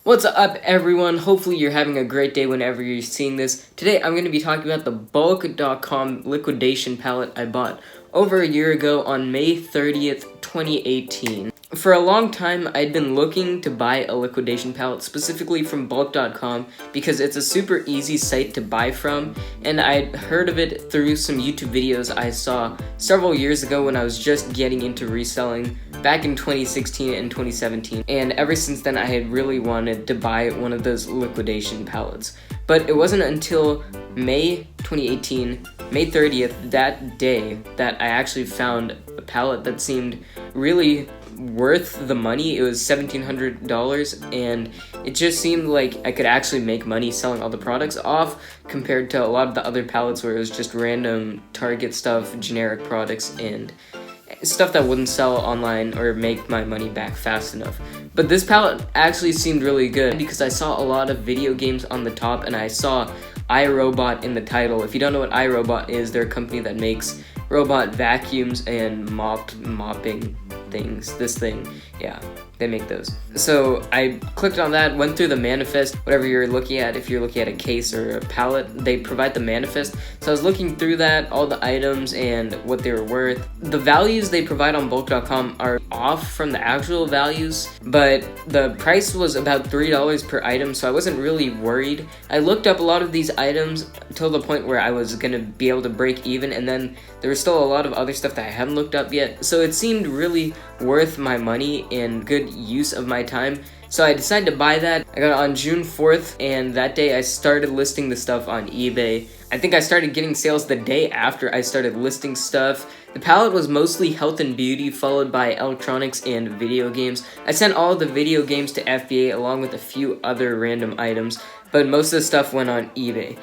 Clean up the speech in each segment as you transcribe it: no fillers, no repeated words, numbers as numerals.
What's up, everyone? Hopefully you're having a great day whenever you're seeing this. Today I'm going to be talking about the BULQ.com liquidation palette I bought over a year ago on May 30th, 2018. For a long time, I'd been looking to buy a liquidation palette specifically from BULQ.com because it's a super easy site to buy from, and I'd heard of it through some YouTube videos I saw several years ago when I was just getting into reselling back in 2016 and 2017, and ever since then I had really wanted to buy one of those liquidation palettes. But it wasn't until May 2018, May 30th, that day, that I actually found a palette that seemed really worth the money. It was $1,700, and it just seemed like I could actually make money selling all the products off compared to a lot of the other palettes where it was just random Target stuff, generic products, and stuff that wouldn't sell online or make my money back fast enough. But this palette actually seemed really good because I saw a lot of video games on the top, and I saw iRobot in the title. If you don't know what iRobot is, they're a company that makes robot vacuums and mopping things. This thing, yeah, they make those. So I clicked on that, went through the manifest, whatever you're looking at. If you're looking at a case or a palette, they provide the manifest. So I was looking through that, all the items and what they were worth. The values they provide on BULQ.com are off from the actual values, but the price was about $3 per item, so I wasn't really worried. I looked up a lot of these items till the point where I was gonna be able to break even, and then there was still a lot of other stuff that I hadn't looked up yet, so it seemed really worth my money and good use of my time. So I decided to buy that. I got it on June 4th, and that day I started listing the stuff on eBay. I think I started getting sales the day after I started listing stuff. The palette was mostly health and beauty, followed by electronics and video games. I sent all of the video games to FBA along with a few other random items, but most of the stuff went on eBay.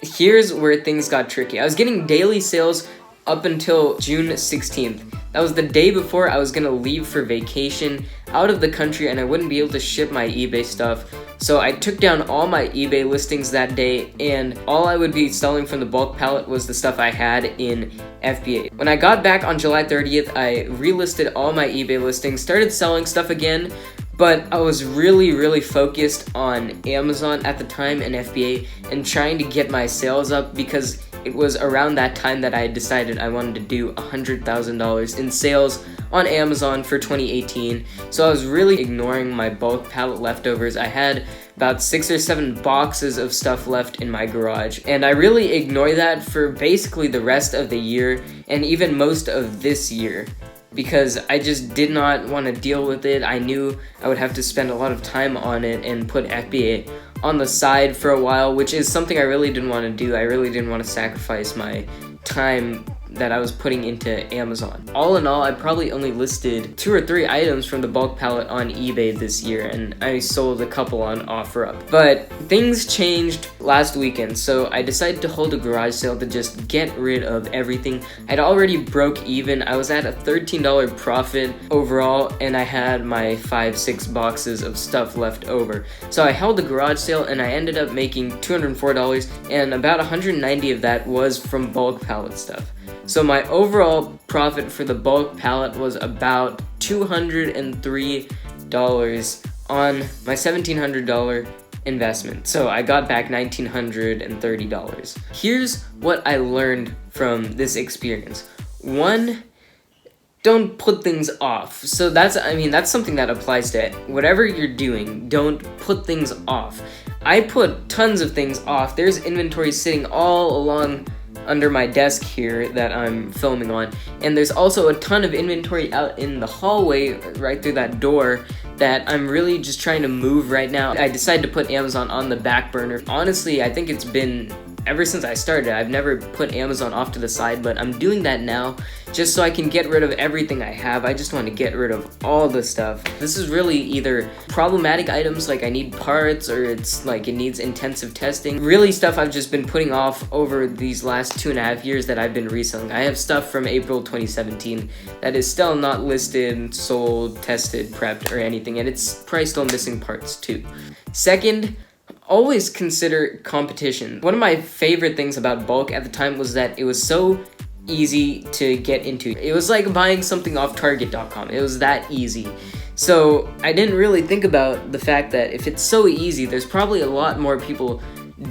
Here's where things got tricky. I was getting daily sales up until June 16th. That was the day before I was gonna leave for vacation out of the country, and I wouldn't be able to ship my eBay stuff. So I took down all my eBay listings that day, and all I would be selling from the BULQ palette was the stuff I had in FBA. When I got back on July 30th, I relisted all my eBay listings, started selling stuff again, but I was really focused on Amazon at the time and FBA and trying to get my sales up because it was around that time that I had decided I wanted to do $100,000 in sales on Amazon for 2018. So I was really ignoring my BULQ palette leftovers. I had about 6 or 7 boxes of stuff left in my garage, and I really ignored that for basically the rest of the year and even most of this year, because I just did not want to deal with it. I knew I would have to spend a lot of time on it and put FBA on the side for a while, which is something I really didn't want to do. I really didn't want to sacrifice my time that I was putting into Amazon. All in all, I probably only listed 2 or 3 items from the BULQ palette on eBay this year, and I sold a couple on OfferUp. But things changed last weekend, so I decided to hold a garage sale to just get rid of everything. I'd already broke even. I was at a $13 profit overall, and I had my 5-6 boxes of stuff left over. So I held the garage sale, and I ended up making $204, and about $190 of that was from BULQ palette stuff. So my overall profit for the BULQ palette was about $203 on my $1,700 investment. So I got back $1,930. Here's what I learned from this experience. 1, don't put things off. So that's something that applies to whatever you're doing. Don't put things off. I put tons of things off. There's inventory sitting all along under my desk here that I'm filming on, and there's also a ton of inventory out in the hallway right through that door that I'm really just trying to move right now. I decided to put Amazon on the back burner. Honestly, I think it's been ever since I started. I've never put Amazon off to the side, but I'm doing that now just so I can get rid of everything I have. I just want to get rid of all the stuff. This is really either problematic items like I need parts, or it's like it needs intensive testing. Really stuff I've just been putting off over these last 2.5 years that I've been reselling. I have stuff from April 2017 that is still not listed, sold, tested, prepped, or anything, and it's probably still missing parts too. Second, always consider competition. One of my favorite things about BULQ at the time was that it was so easy to get into. It was like buying something off Target.com. It was that easy. So I didn't really think about the fact that if it's so easy, there's probably a lot more people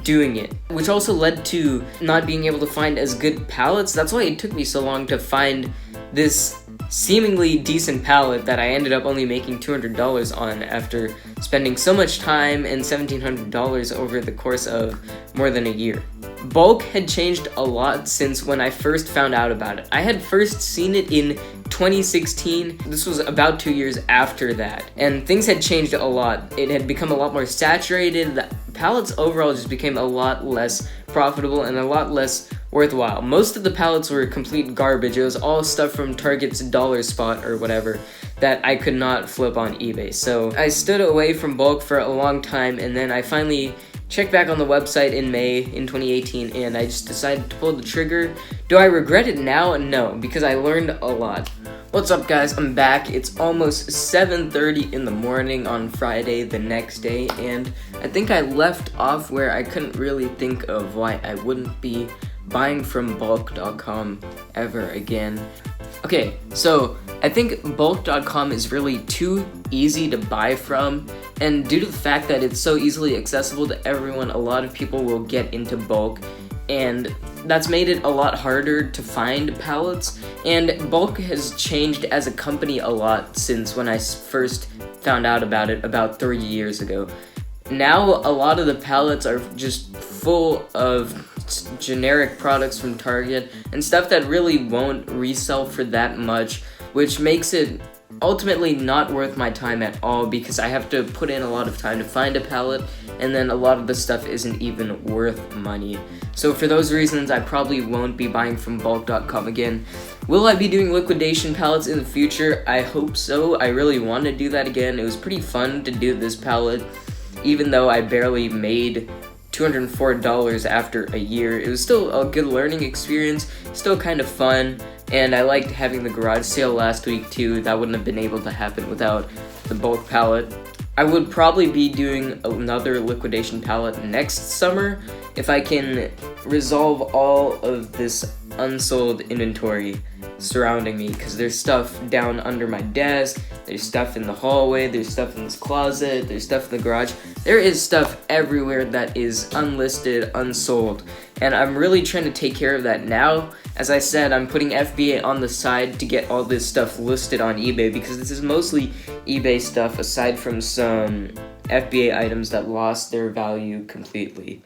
doing it, which also led to not being able to find as good pallets. That's why it took me so long to find this seemingly decent pallet that I ended up only making $200 on after spending so much time and $1,700 over the course of more than a year. Bulk had changed a lot since when I first found out about it. I had first seen it in 2016. This was about 2 years after that, and things had changed a lot. It had become a lot more saturated. The pallets overall just became a lot less profitable and a lot less worthwhile. Most of the pallets were complete garbage. It was all stuff from Target's dollar spot or whatever that I could not flip on eBay. So I stood away from Bulk for a long time, and then I finally checked back on the website in May in 2018, and I just decided to pull the trigger. Do I regret it now? No, because I learned a lot. What's up, guys? I'm back. It's almost 7:30 in the morning on Friday the next day, and I think I left off where I couldn't really think of why I wouldn't be buying from BULQ.com ever again. Okay, so I think BULQ.com is really too easy to buy from, and due to the fact that it's so easily accessible to everyone, a lot of people will get into Bulk, and that's made it a lot harder to find pallets. And Bulk has changed as a company a lot since when I first found out about it about 3 years ago. Now a lot of the pallets are just full of generic products from Target and stuff that really won't resell for that much, which makes it ultimately not worth my time at all, because I have to put in a lot of time to find a pallet, and then a lot of the stuff isn't even worth money. So for those reasons, I probably won't be buying from BULQ.com again. Will I be doing liquidation pallets in the future? I hope so. I really want to do that again. It was pretty fun to do this pallet, even though I barely made $204 after a year. It was still a good learning experience, still kind of fun, and I liked having the garage sale last week too. That wouldn't have been able to happen without the Bulk pallet. I would probably be doing another liquidation pallet next summer if I can resolve all of this unsold inventory surrounding me, because there's stuff down under my desk, there's stuff in the hallway, there's stuff in this closet, there's stuff in the garage. There is stuff everywhere that is unlisted, unsold, and I'm really trying to take care of that now. As I said, I'm putting FBA on the side to get all this stuff listed on eBay, because this is mostly eBay stuff aside from some FBA items that lost their value completely.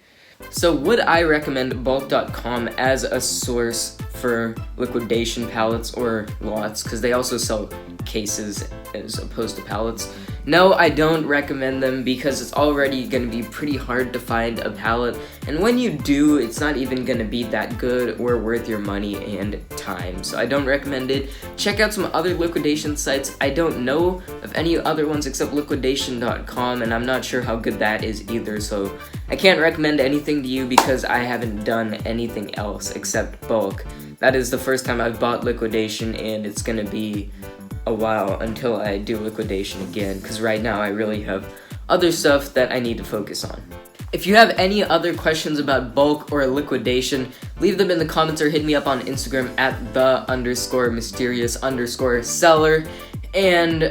So would I recommend BULQ.com as a source for liquidation pallets or lots, because they also sell cases as opposed to pallets? No, I don't recommend them, because it's already going to be pretty hard to find a pallet, and when you do, it's not even going to be that good or worth your money and time, so I don't recommend it. Check out some other liquidation sites. I don't know of any other ones except liquidation.com, and I'm not sure how good that is either, so I can't recommend anything to you because I haven't done anything else except Bulk. That is the first time I've bought liquidation, and it's going to be a while until I do liquidation again, because right now I really have other stuff that I need to focus on. If you have any other questions about Bulk or liquidation, leave them in the comments or hit me up on Instagram at @the_mysterious_seller. And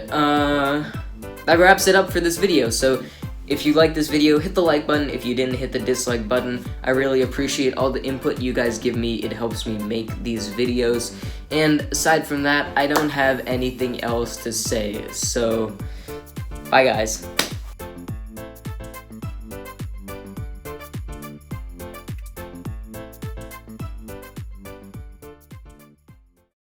that wraps it up for this video. So if you like this video, hit the like button. If you didn't, hit the dislike button. I really appreciate all the input you guys give me. It helps me make these videos. And aside from that, I don't have anything else to say. So, bye guys.